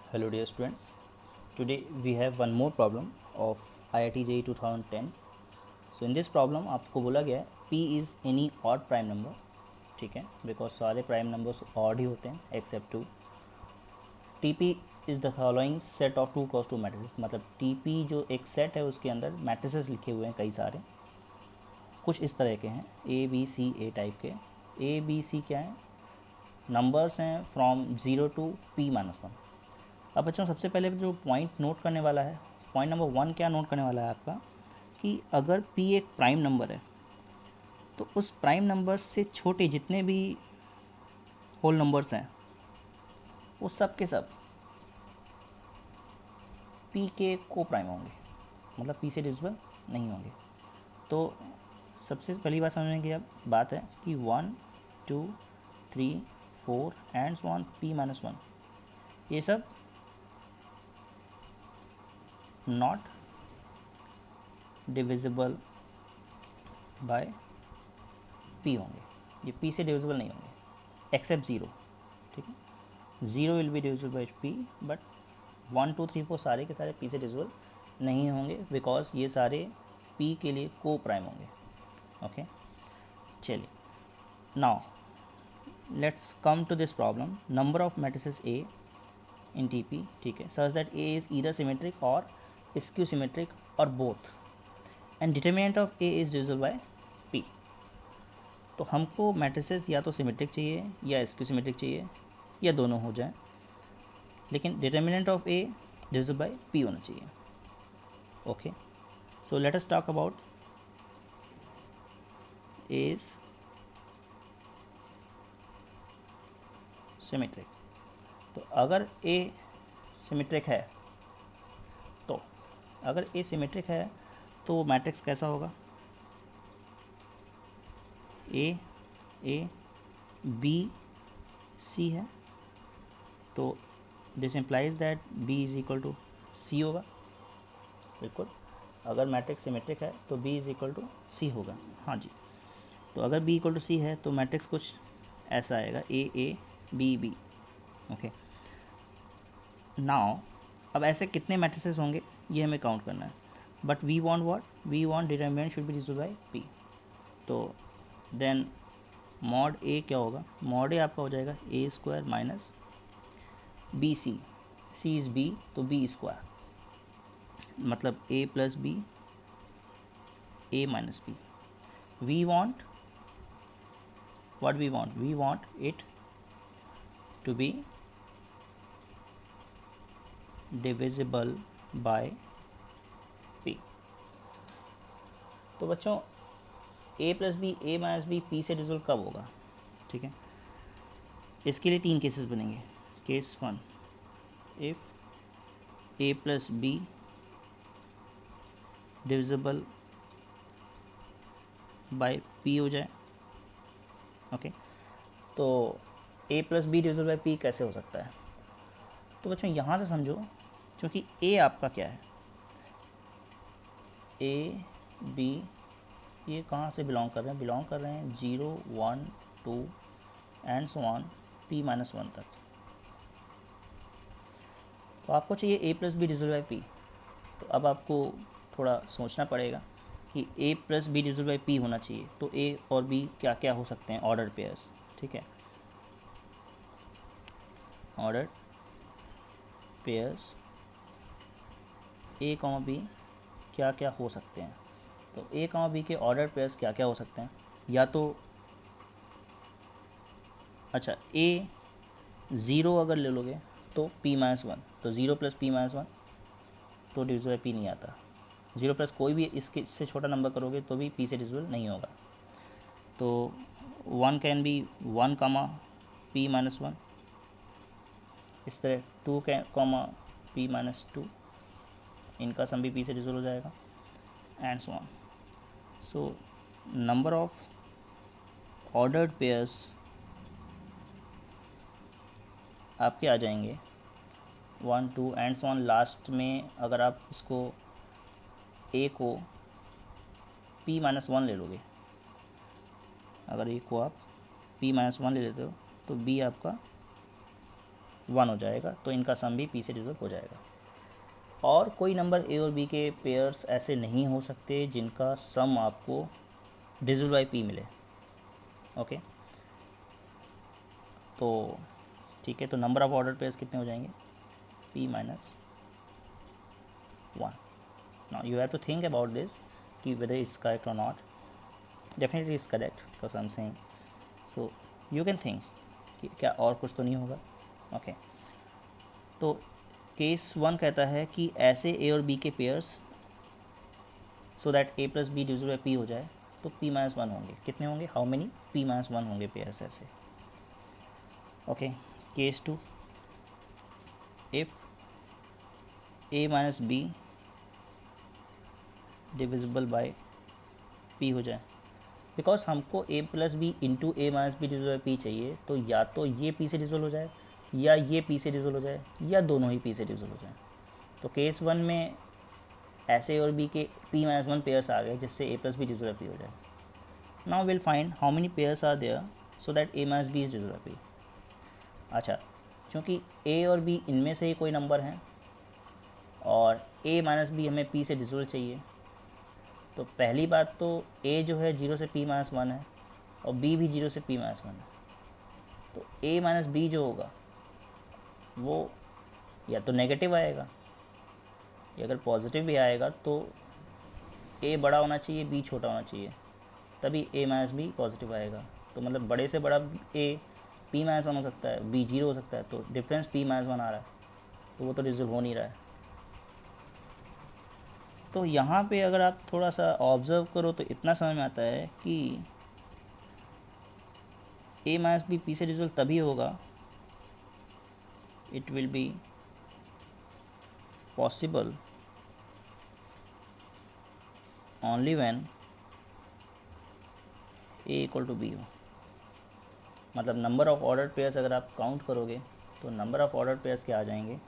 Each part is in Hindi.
Hello dear students, today we have one more problem of IIT JEE 2010. So in this problem आपको बोला गया है P is any odd prime number, ठीक है, बिकॉज सारे प्राइम नंबर्स ऑड ही होते हैं except two. TP is the following set of 2 cross 2 matrices, मतलब TP जो एक सेट है उसके अंदर मैट्रिसेस लिखे हुए हैं कई सारे, कुछ इस तरह के हैं A B C A type के. A B C क्या है, नंबर्स हैं फ्रॉम 0 to P-1. अब बच्चों सबसे पहले जो पॉइंट नोट करने वाला है, पॉइंट नंबर 1 क्या नोट करने वाला है आपका, कि अगर P एक प्राइम नंबर है तो उस प्राइम नंबर से छोटे जितने भी होल नंबर्स हैं वो सब के सब P के को प्राइम होंगे, मतलब P से डिविजिबल नहीं होंगे. तो सबसे पहली बात समझने की अब बात है कि 1 2 3 4 एंड सो ऑन P-1 ये सब नॉट डिविजिबल बाय P होंगे, ये P से डिविजिबल नहीं होंगे एक्सेप्ट ज़ीरो. ठीक है, zero will be divisible by P, but 1 2 3 4 सारे के सारे P से डिविजिबल नहीं होंगे बिकॉज ये सारे P के लिए को प्राइम होंगे. ओके, चलिए now let's come to this problem. Number of matrices A in TP, ठीक है, such that A is either symmetric or skew symmetric or both and determinant of A is divisible by P. तो हमको मैट्रिसेस या तो सिमेट्रिक चाहिए या स्क्यू सिमेट्रिक चाहिए या दोनों हो जाए, लेकिन determinant of A divisible by P होना चाहिए. Okay, so let us talk about A is symmetric. तो अगर A सिमेट्रिक है तो अगर A सिमेट्रिक है तो मैट्रिक्स कैसा होगा, A B C है, तो this implies that B is equal to C होगा. बिल्कुल, अगर मैट्रिक्स सिमेट्रिक है तो B is equal to C होगा. हाँ जी, तो अगर B इक्वल टू C है तो मैट्रिक्स कुछ ऐसा आएगा A B B. Okay, now अब ऐसे कितने मैट्रिसेस होंगे ये हमें काउंट करना है, but we want what, we want determinant should be divisible by P. तो देन मॉड A क्या होगा, मॉड A आपका हो जाएगा A² minus BC. C is B तो B², मतलब A plus B A minus B. We want what, we want it to be divisible by P. तो बच्चों A plus B A minus B P से डिविजिबल कब होगा, ठीक है, इसके लिए 3 केसेस बनेंगे. Case 1, if A plus B divisible by P हो जाए. ओके, तो A plus B divisible by P कैसे हो सकता है, तो बच्चों यहाँ से समझो, क्योंकि A आपका क्या है, A B ये कहाँ से बिलोंग कर रहे हैं 0 1 2 एंड सो ऑन P-1 तक. तो आपको चाहिए A plus B divisible by P. तो अब आपको थोड़ा सोचना पड़ेगा कि A plus B divisible by P होना चाहिए, तो A और B क्या क्या हो सकते हैं, ऑर्डर पेयर्स. ठीक है, ऑर्डर पेयर्स A, B क्या क्या हो सकते हैं. तो A, B के ऑर्डर पेयर्स क्या क्या हो सकते हैं, या तो अच्छा A 0 अगर ले लोगे तो P-1, तो 0 प्लस P-1 तो डिविजिबल बाय P नहीं आता. 0 प्लस कोई भी इससे छोटा नंबर करोगे तो भी P से डिविजिबल नहीं होगा. तो 1 कैन बी 1 कामा P-1, इस तरह 2 कामा P-2, इनका सम भी P से डिविजिबल हो जाएगा and so on. So number of ordered pairs आपके आ जाएंगे 1 2 एंड सो ऑन. लास्ट में अगर आप इसको A को P-1 ले लोगे, अगर A को आप P-1 ले लेते हो तो B आपका 1 हो जाएगा, तो इनका सम भी पी से डिविजिबल हो जाएगा। और कोई नंबर ए और बी के पेयर्स ऐसे नहीं हो सकते जिनका सम आपको डिविजिबल बाई पी मिले। ओके, तो ठीक है, तो नंबर ऑफ ऑर्डर पेयर्स कितने हो जाएंगे, p minus 1। Now you have to think about this कि वेदर इज करेक्ट और नॉट। Definitely is correct because I am saying, so you can think कि क्या और कुछ तो नहीं होगा। ओके, तो केस 1 कहता है कि ऐसे ए और बी के pairs so that A plus B divisible by P हो जाए, तो p माइनस 1 होंगे। कितने होंगे, हाउ मेनी, p माइनस 1 होंगे पेयर्स ऐसे। Okay, case 2, if a minus B divisible by p हो जाए, बिकॉज हमको a plus B into A minus B divisible by P चाहिए, तो या तो ये p से डिविजिबल हो जाए या ये p से डिविजिबल हो जाए या दोनों ही p से डिविजिबल हो जाए। तो केस 1 में ऐसे और b के p माइनस 1 पेयर्स आ गए जिससे a plus B divisible by p हो जाए। Now will find how many pairs are there so that a minus B is divisible by p। अच्छा, क्योंकि a और b इनमें से ही कोई नंबर हैं और a माइनस बी हमें p से डिविजिबल चाहिए, तो पहली बात तो a जो है 0 से p माइनस 1 है और b भी 0 से p माइनस 1 है। तो a माइनस बी जो होगा वो या तो नेगेटिव आएगा या अगर पॉजिटिव भी आएगा तो a बड़ा होना चाहिए, b छोटा होना चाहिए, तभी a माइनस बी पॉजिटिव आएगा। तो मतलब बड़े से बड़ा a p माइनस 1 हो सकता है, b 0 हो सकता है, तो डिफरेंस p माइनस 1 आ रहा है, तो वो तो डिविजिबल हो नहीं रहा है। तो यहाँ पे अगर आप थोड़ा सा ऑब्ज़र्व करो तो इतना समझ में आता है कि a माइनस बी पी से डिविजिबल तभी होगा, it will be possible only when a equal to B हो। मतलब नंबर ऑफ ऑर्डर पेयर्स अगर आप काउंट करोगे तो नंबर ऑफ ऑर्डर पेयर्स क्या आ जाएंगे,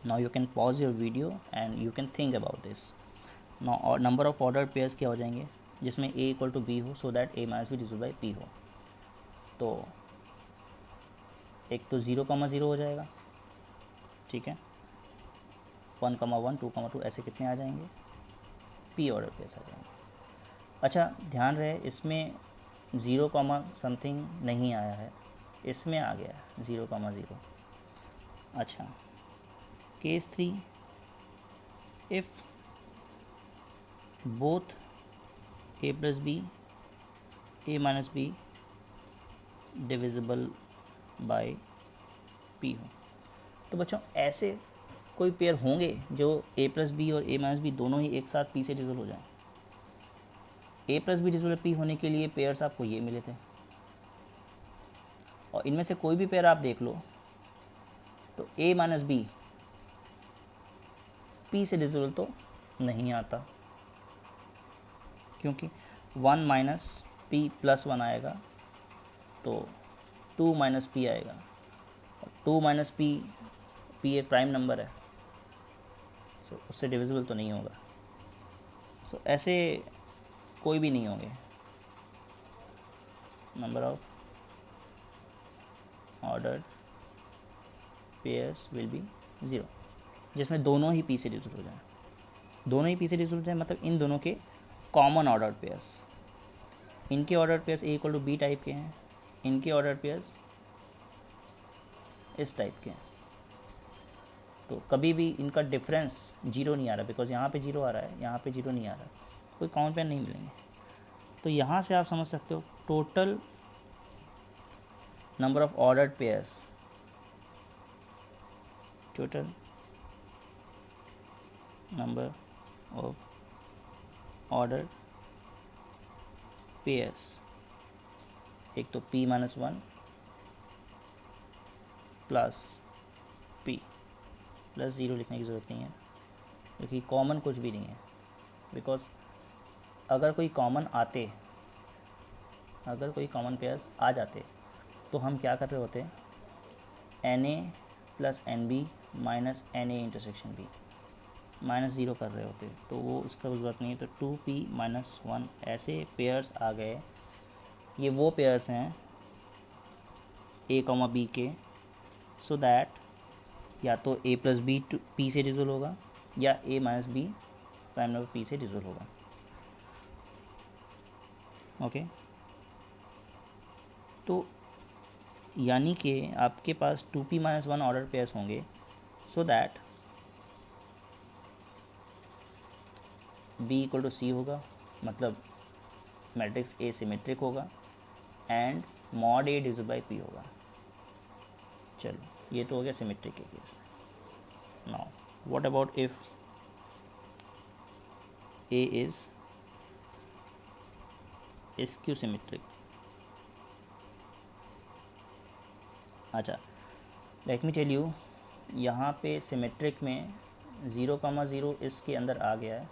now you can pause your video and you can think about this. Now number of order pairs क्या हो जाएंगे जिसमें a इक्वल टू बी हो सो that a minus B divisible by P हो। तो एक तो 0,0 हो जाएगा, ठीक है, 1,1 2,2 ऐसे कितने आ जाएंगे, p ऑर्डर पेयर्स आ जाएंगे। अच्छा, ध्यान रहे इसमें 0, समथिंग नहीं आया है, इसमें आ गया है 0,0। अच्छा, case 3, if both a plus B a minus B divisible by p हो। तो बच्चों ऐसे कोई पेयर होंगे जो a प्लस बी और a माइनस बी दोनों ही एक साथ p से डिविजिबल हो जाएं। a plus B divisible p होने के लिए पेयर्स आपको ये मिले थे, और इनमें से कोई भी पेयर आप देख लो तो a माइनस बी p से डिविजिबल तो नहीं आता, क्योंकि 1 माइनस p प्लस 1 आएगा तो 2 माइनस p आएगा, और 2 माइनस p एक प्राइम नंबर है, सो उससे डिविजिबल तो नहीं होगा। सो ऐसे कोई भी नहीं होंगे number of order pairs will be 0 जिसमें दोनों ही p से डिविजिबल हो जाए। दोनों ही p से डिविजिबल हो जाए मतलब इन दोनों के कॉमन ऑर्डर पेयर्स, इनके order pairs a equal to B type के हैं, इनके ऑर्डर पेयर्स इस टाइप के हैं, तो कभी भी इनका डिफरेंस 0 नहीं आ रहा, बिकॉज यहाँ पे 0 आ रहा है, यहाँ पे 0 नहीं आ रहा, कोई कॉमन पेयर नहीं मिलेंगे। तो यहाँ से आप समझ सकते हो total number of ordered pairs, total number of ordered pairs, एक तो p minus 1 plus p plus 0 लिखने की ज़रूरत नहीं है क्योंकि कॉमन कुछ भी नहीं है, बिकॉज अगर कोई कॉमन आते, अगर कोई कॉमन पेयर्स आ जाते तो हम क्या कर रहे होते, na plus N B minus N A intersection B minus 0 कर रहे होते, तो वो उसका ज़रूरत नहीं है। तो 2p माइनस 1 ऐसे पेयर्स आ गए ये वो पेयर्स हैं ए कॉमा बी के, सो दैट या तो ए प्लस बी पी से डिविजिबल होगा या A minus B prime number P से डिविजिबल होगा। ओके, तो यानी कि आपके पास 2p-1 ऑर्डर पेयर्स होंगे, so that B equal to C होगा, मतलब मैट्रिक्स ए सिमेट्रिक होगा and mod A divisible by P होगा। चलो ये तो हो गया सिमेट्रिक के केस में। Now what about if A is skew symmetric? अच्छा, लेट मी टेल यू, यहाँ पे सिमेट्रिक में 0,0 इसके अंदर आ गया है,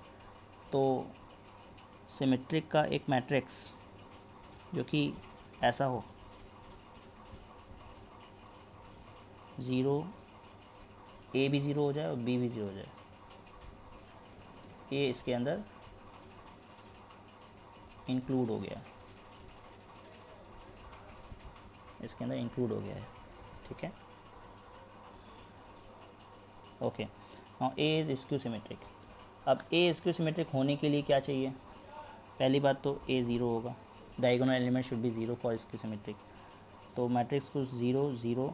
तो सिमेट्रिक का एक मैट्रिक्स जो कि ऐसा हो, 0 ए भी 0 हो जाए और बी भी 0 हो जाए, ए इसके अंदर इंक्लूड हो गया, इसके अंदर इंक्लूड हो गया है, ठीक है। Okay, now A is skew symmetric. अब ए स्क्यू सिमेट्रिक होने के लिए क्या चाहिए? पहली बात तो ए 0 होगा, diagonal element should be 0 for skew symmetric, तो मैट्रिक्स कुछ 0 0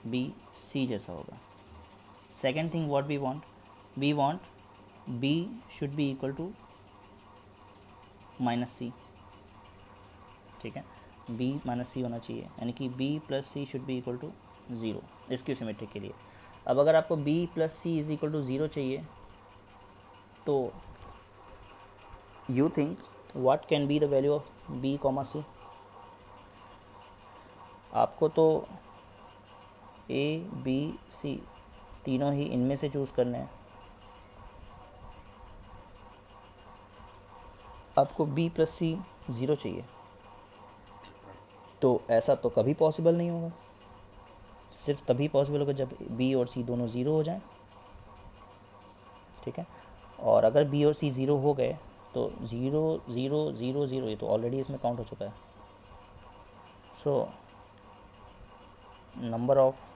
बी सी जैसा होगा। Second thing what we want B should be equal to minus C, ठीक है, बी माइनस सी होना चाहिए, यानी कि B plus C should be equal to 0 skew symmetric के लिए। अब अगर आपको B plus C is equal to 0 चाहिए, तो you think what can be the value of B comma C? आपको तो ए बी सी तीनों ही इनमें से चूज़ करने हैं। आपको बी प्लस सी 0 चाहिए, तो ऐसा तो कभी पॉसिबल नहीं होगा, सिर्फ तभी पॉसिबल होगा जब बी और सी दोनों 0 हो जाएं, ठीक है। और अगर बी और सी 0 हो गए तो 0 0 0 0 ये तो ऑलरेडी इसमें काउंट हो चुका है। सो नंबर ऑफ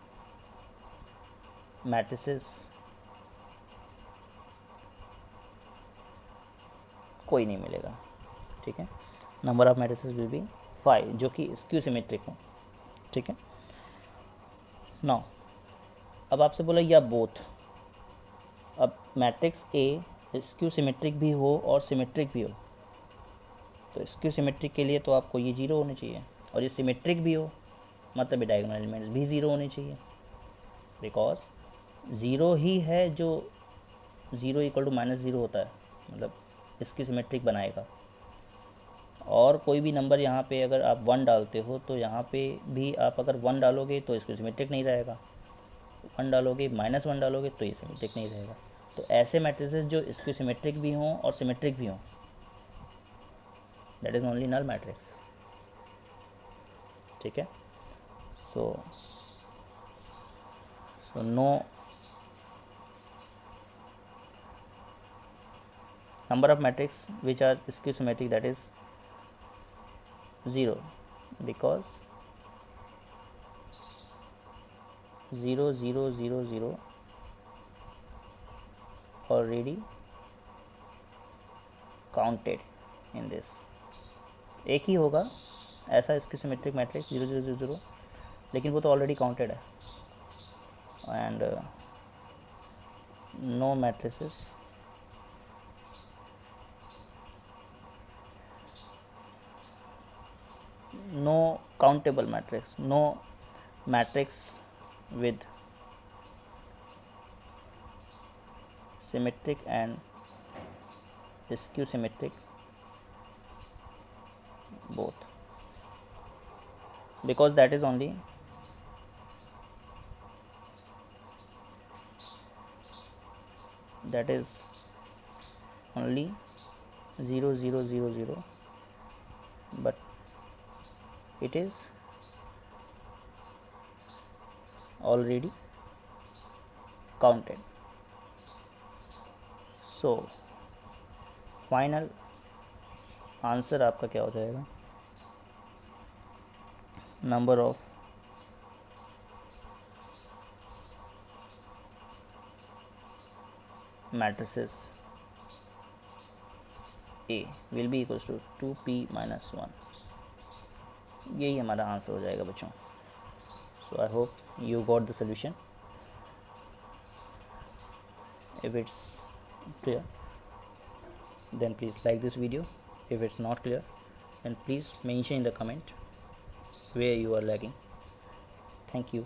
मैट्रिसेस कोई नहीं मिलेगा, ठीक है। Number of matrices will be 5 जो कि स्क्यू सिमेट्रिक हो, ठीक है। नाउ अब आपसे बोला या बोथ, अब मैट्रिक्स ए स्क्यू सिमेट्रिक भी हो और सिमेट्रिक भी हो, तो स्क्यू सिमेट्रिक के लिए तो आपको ये 0 होने चाहिए, और ये सिमेट्रिक भी हो मतलब ये डायगोनल एलिमेंट्स भी 0 होने चाहिए, बिकॉज 0 ही है जो 0 इक्वल टू -0 होता है, मतलब इसकी सिमेट्रिक बनाएगा। और कोई भी नंबर यहाँ पे अगर आप 1 डालते हो तो यहाँ पे भी आप अगर 1 डालोगे तो इसको सिमेट्रिक नहीं रहेगा, 1 डालोगे -1 डालोगे तो ये सिमेट्रिक नहीं रहेगा। तो ऐसे मैट्रिसेस जो इसके सिमेट्रिक भी हों और सिमेट्रिक भी हों, that is only null matrix, ठीक है। So no number of matrix which are skew symmetric, that is 0, because 0 0 0 0 already counted in this। एक ही होगा ऐसा स्क्यू सिमेट्रिक मैट्रिक्स 0 0 0 0, लेकिन वो तो ऑलरेडी काउंटेड है, and no matrices no countable matrix, no matrix with symmetric and skew symmetric both, because that is only that is only 0 0 0 0, but it is already counted. So final answer आपका क्या हो जाएगा, number of matrices A will be equals to 2p minus 1. यही हमारा आंसर हो जाएगा बच्चों. So I hope you got the solution. If it's clear, then please like this video. If it's not clear, then please mention in the comment where you are lagging. Thank you.